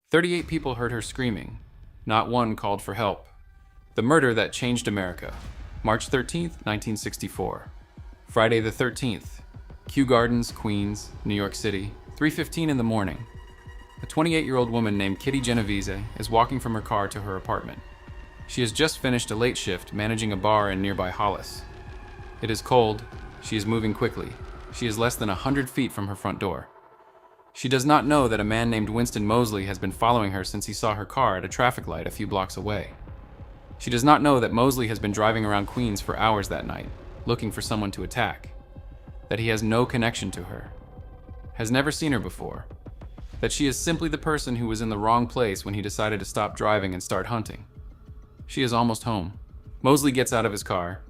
38 people heard her screaming. Not one called for help. The murder that changed America. March 13th, 1964. Friday the 13th. Kew Gardens, Queens, New York City, 3:15 in the morning. A 28-year-old woman named Kitty Genovese is walking from her car to her apartment. She has just finished a late shift managing a bar in nearby Hollis. It is cold. She is moving quickly. She is less than 100 feet from her front door. She does not know that a man named Winston Moseley has been following her since he saw her car at a traffic light a few blocks away. She does not know that Moseley has been driving around Queens for hours that night, looking for someone to attack. That he has no connection to her. Has never seen her before. That she is simply the person who was in the wrong place when he decided to stop driving and start hunting. She is almost home. Moseley gets out of his car.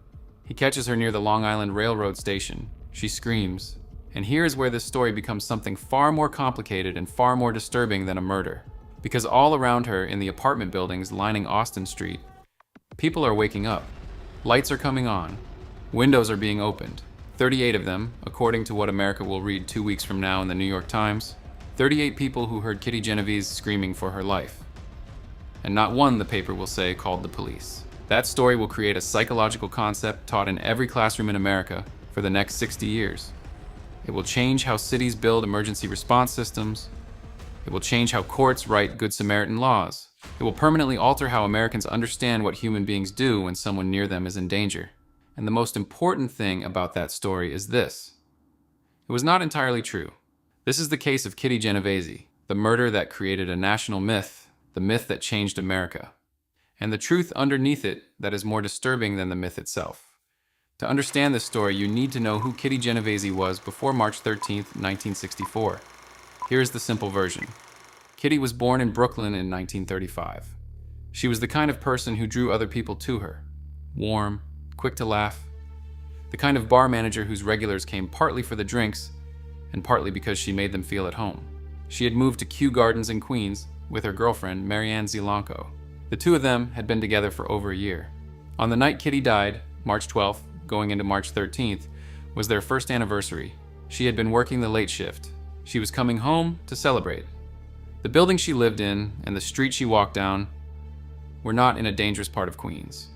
He catches her near the Long Island Railroad station. She screams. And here is where this story becomes something far more complicated and far more disturbing than a murder. Because all around her in the apartment buildings lining Austin Street, people are waking up. Lights are coming on. Windows are being opened. 38 of them, according to what America will read 2 weeks from now in the New York Times. 38 people who heard Kitty Genovese screaming for her life. And not one, the paper will say, called the police. That story will create a psychological concept taught in every classroom in America for the next 60 years. It will change how cities build emergency response systems. It will change how courts write Good Samaritan laws. It will permanently alter how Americans understand what human beings do when someone near them is in danger. And the most important thing about that story is this. It was not entirely true. This is the case of Kitty Genovese, the murder that created a national myth, the myth that changed America. And the truth underneath it that is more disturbing than the myth itself. To understand this story, you need to know who Kitty Genovese was before March 13th, 1964. Here's the simple version. Kitty was born in Brooklyn in 1935. She was the kind of person who drew other people to her. Warm, quick to laugh. The kind of bar manager whose regulars came partly for the drinks and partly because she made them feel at home. She had moved to Kew Gardens in Queens with her girlfriend, Marianne Zelanko. The two of them had been together for over a year. On the night Kitty died, March 12th, going into March 13th, was their first anniversary. She had been working the late shift. She was coming home to celebrate. The building she lived in and the street she walked down were not in a dangerous part of Queens.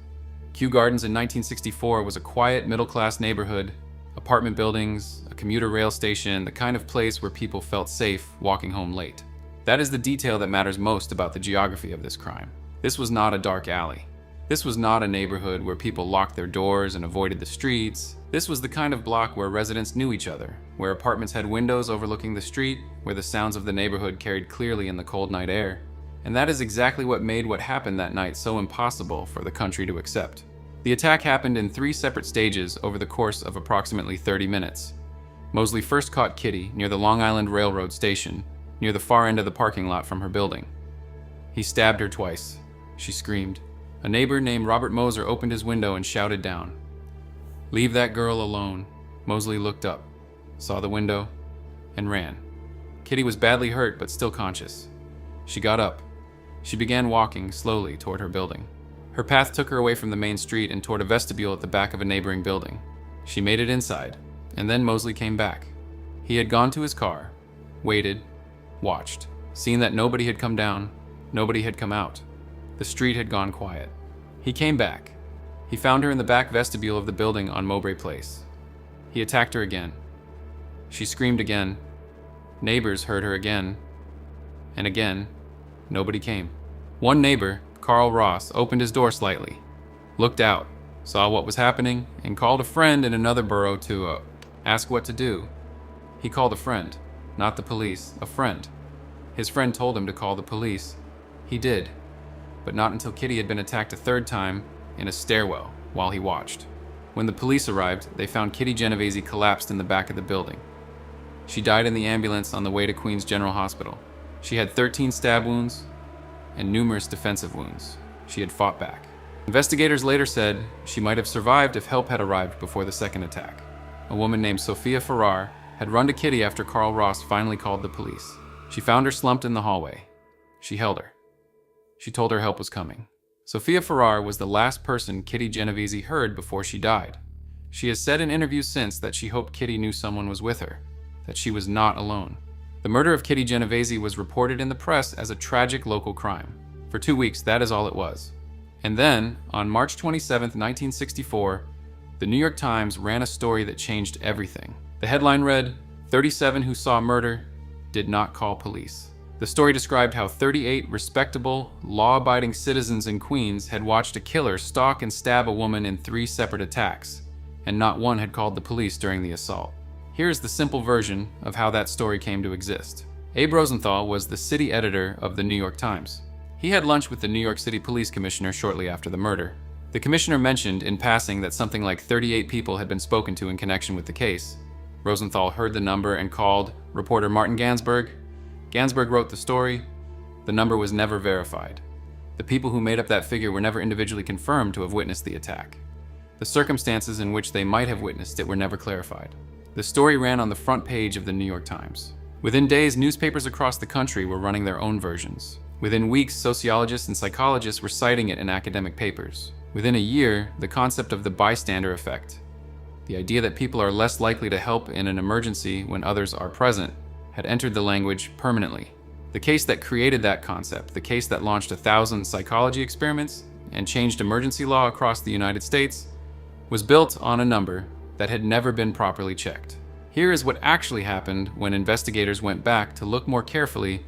Kew Gardens in 1964 was a quiet, middle-class neighborhood, apartment buildings, a commuter rail station, the kind of place where people felt safe walking home late. That is the detail that matters most about the geography of this crime. This was not a dark alley. This was not a neighborhood where people locked their doors and avoided the streets. This was the kind of block where residents knew each other, where apartments had windows overlooking the street, where the sounds of the neighborhood carried clearly in the cold night air. And that is exactly what made what happened that night so impossible for the country to accept. The attack happened in 3 separate stages over the course of approximately 30 minutes. Moseley first caught Kitty near the Long Island Railroad station, near the far end of the parking lot from her building. He stabbed her twice. She screamed. A neighbor named Robert Moser opened his window and shouted down. "Leave that girl alone." Moseley looked up, saw the window, and ran. Kitty was badly hurt but still conscious. She got up. She began walking slowly toward her building. Her path took her away from the main street and toward a vestibule at the back of a neighboring building. She made it inside, and then Moseley came back. He had gone to his car, waited, watched, seen that nobody had come down, nobody had come out. The street had gone quiet. He came back. He found her in the back vestibule of the building on Mowbray Place. He attacked her again. She screamed again. Neighbors heard her again. And again, nobody came. One neighbor, Carl Ross, opened his door slightly, looked out, saw what was happening, and called a friend in another borough to ask what to do. He called a friend, not the police, a friend. His friend told him to call the police. He did. But not until Kitty had been attacked a third time in a stairwell while he watched. When the police arrived, they found Kitty Genovese collapsed in the back of the building. She died in the ambulance on the way to Queens General Hospital. She had 13 stab wounds and numerous defensive wounds. She had fought back. Investigators later said she might have survived if help had arrived before the second attack. A woman named Sophia Farrar had run to Kitty after Carl Ross finally called the police. She found her slumped in the hallway. She held her. She told her help was coming. Sophia Farrar was the last person Kitty Genovese heard before she died. She has said in interviews since that she hoped Kitty knew someone was with her, that she was not alone. The murder of Kitty Genovese was reported in the press as a tragic local crime. For 2 weeks, that is all it was. And then, on March 27, 1964, the New York Times ran a story that changed everything. The headline read, "37 who saw murder did not call police." The story described how 38 respectable, law-abiding citizens in Queens had watched a killer stalk and stab a woman in 3 separate attacks, and not one had called the police during the assault. Here's the simple version of how that story came to exist. Abe Rosenthal was the city editor of the New York Times. He had lunch with the New York City Police Commissioner shortly after the murder. The commissioner mentioned in passing that something like 38 people had been spoken to in connection with the case. Rosenthal heard the number and called reporter Martin Gansberg. Gansberg wrote the story. The number was never verified. The people who made up that figure were never individually confirmed to have witnessed the attack. The circumstances in which they might have witnessed it were never clarified. The story ran on the front page of the New York Times. Within days, newspapers across the country were running their own versions. Within weeks, sociologists and psychologists were citing it in academic papers. Within a year, the concept of the bystander effect, the idea that people are less likely to help in an emergency when others are present, had entered the language permanently. The case that created that concept, the case that launched 1,000 psychology experiments and changed emergency law across the United States, was built on a number that had never been properly checked. Here is what actually happened when investigators went back to look more carefully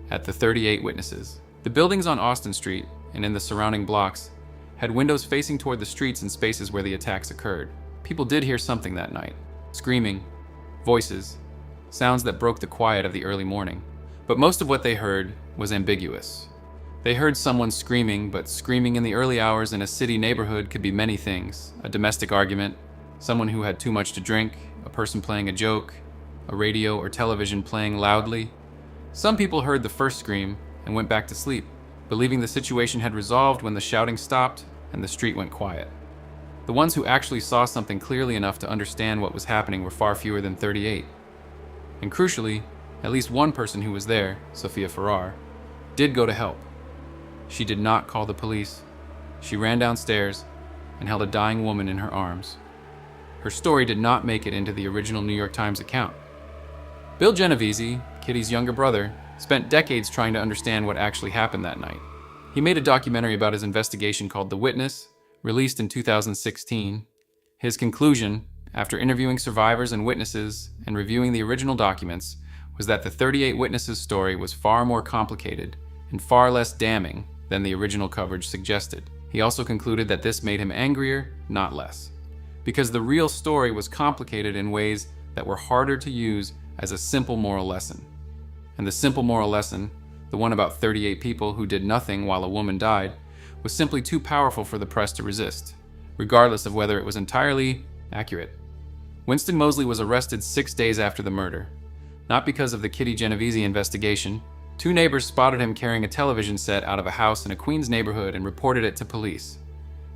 at the 38 witnesses. The buildings on Austin Street and in the surrounding blocks had windows facing toward the streets and spaces where the attacks occurred. People did hear something that night. Screaming, voices, sounds that broke the quiet of the early morning. But most of what they heard was ambiguous. They heard someone screaming, but screaming in the early hours in a city neighborhood could be many things. A domestic argument, someone who had too much to drink, a person playing a joke, a radio or television playing loudly. Some people heard the first scream and went back to sleep, believing the situation had resolved when the shouting stopped and the street went quiet. The ones who actually saw something clearly enough to understand what was happening were far fewer than 38. And crucially, at least one person who was there, Sophia Farrar, did go to help. She did not call the police. She ran downstairs and held a dying woman in her arms. Her story did not make it into the original New York Times account. Bill Genovese, Kitty's younger brother, spent decades trying to understand what actually happened that night. He made a documentary about his investigation called The Witness, released in 2016. His conclusion, after interviewing survivors and witnesses and reviewing the original documents, was that the 38 witnesses' story was far more complicated and far less damning than the original coverage suggested. He also concluded that this made him angrier, not less, because the real story was complicated in ways that were harder to use as a simple moral lesson. And the simple moral lesson, the one about 38 people who did nothing while a woman died, was simply too powerful for the press to resist, regardless of whether it was entirely accurate. Winston Moseley was arrested 6 days after the murder, not because of the Kitty Genovese investigation. 2 neighbors spotted him carrying a television set out of a house in a Queens neighborhood and reported it to police.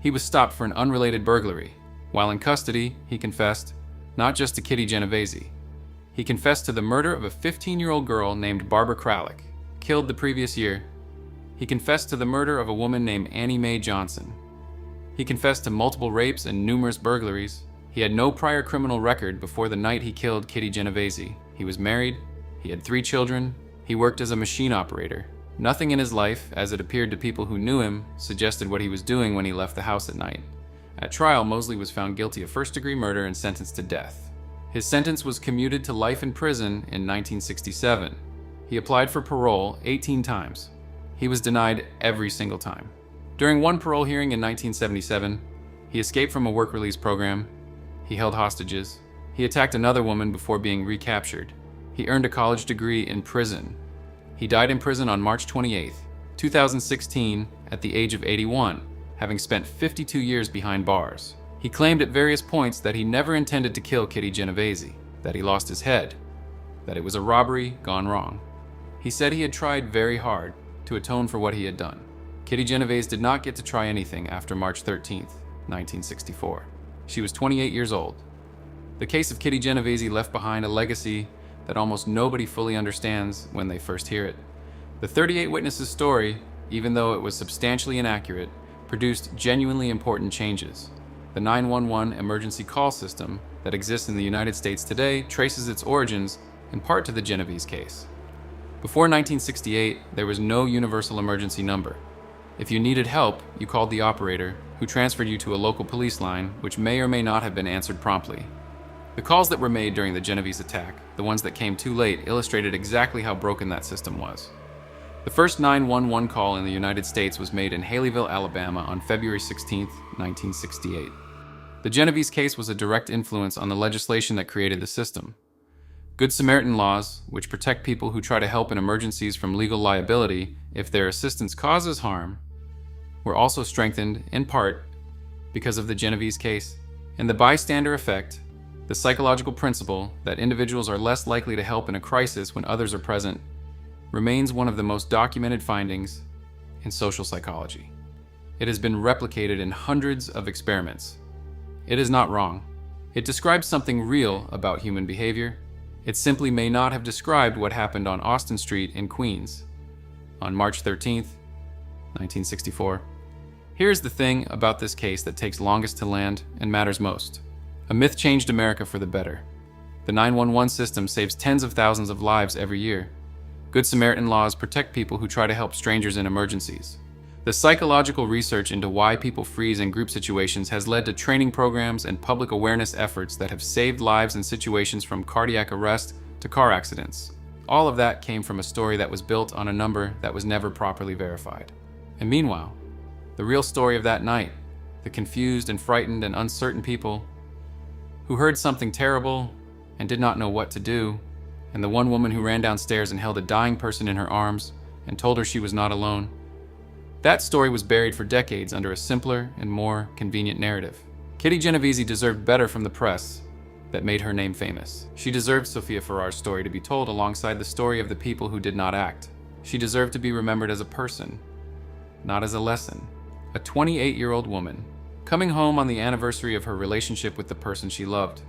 He was stopped for an unrelated burglary. While in custody, he confessed, not just to Kitty Genovese. He confessed to the murder of a 15-year-old girl named Barbara Kralik, killed the previous year. He confessed to the murder of a woman named Annie Mae Johnson. He confessed to multiple rapes and numerous burglaries. He had no prior criminal record before the night he killed Kitty Genovese. He was married. He had 3 children. He worked as a machine operator. Nothing in his life, as it appeared to people who knew him, suggested what he was doing when he left the house at night. At trial, Moseley was found guilty of first-degree murder and sentenced to death. His sentence was commuted to life in prison in 1967. He applied for parole 18 times. He was denied every single time. During one parole hearing in 1977, he escaped from a work release program. He held hostages. He attacked another woman before being recaptured. He earned a college degree in prison. He died in prison on March 28, 2016, at the age of 81, having spent 52 years behind bars. He claimed at various points that he never intended to kill Kitty Genovese, that he lost his head, that it was a robbery gone wrong. He said he had tried very hard to atone for what he had done. Kitty Genovese did not get to try anything after March 13, 1964. She was 28 years old. The case of Kitty Genovese left behind a legacy that almost nobody fully understands when they first hear it. The 38 witnesses' story, even though it was substantially inaccurate, produced genuinely important changes. The 911 emergency call system that exists in the United States today traces its origins in part to the Genovese case. Before 1968, there was no universal emergency number. If you needed help, you called the operator, who transferred you to a local police line, which may or may not have been answered promptly. The calls that were made during the Genovese attack, the ones that came too late, illustrated exactly how broken that system was. The first 911 call in the United States was made in Haleyville, Alabama on February 16, 1968. The Genovese case was a direct influence on the legislation that created the system. Good Samaritan laws, which protect people who try to help in emergencies from legal liability if their assistance causes harm, were also strengthened, in part, because of the Genovese case. And the bystander effect, the psychological principle that individuals are less likely to help in a crisis when others are present, remains one of the most documented findings in social psychology. It has been replicated in hundreds of experiments. It is not wrong. It describes something real about human behavior. It simply may not have described what happened on Austin Street in Queens on March 13, 1964. Here's the thing about this case that takes longest to land and matters most. A myth changed America for the better. The 911 system saves tens of thousands of lives every year. Good Samaritan laws protect people who try to help strangers in emergencies. The psychological research into why people freeze in group situations has led to training programs and public awareness efforts that have saved lives in situations from cardiac arrest to car accidents. All of that came from a story that was built on a number that was never properly verified. And meanwhile, the real story of that night, the confused and frightened and uncertain people who heard something terrible and did not know what to do, and the one woman who ran downstairs and held a dying person in her arms and told her she was not alone. That story was buried for decades under a simpler and more convenient narrative. Kitty Genovese deserved better from the press that made her name famous. She deserved Sofia Farrar's story to be told alongside the story of the people who did not act. She deserved to be remembered as a person, not as a lesson. A 28-year-old woman coming home on the anniversary of her relationship with the person she loved,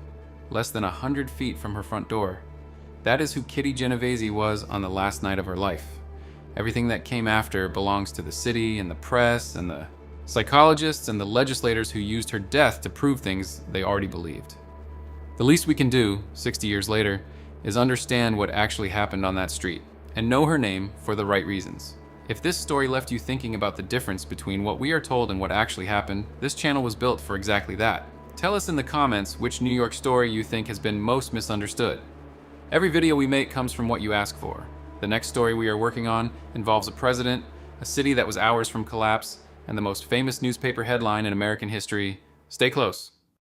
less than 100 feet from her front door. That is who Kitty Genovese was on the last night of her life. Everything that came after belongs to the city and the press and the psychologists and the legislators who used her death to prove things they already believed. The least we can do, 60 years later, is understand what actually happened on that street and know her name for the right reasons. If this story left you thinking about the difference between what we are told and what actually happened, this channel was built for exactly that. Tell us in the comments which New York story you think has been most misunderstood. Every video we make comes from what you ask for. The next story we are working on involves a president, a city that was hours from collapse, and the most famous newspaper headline in American history. Stay close.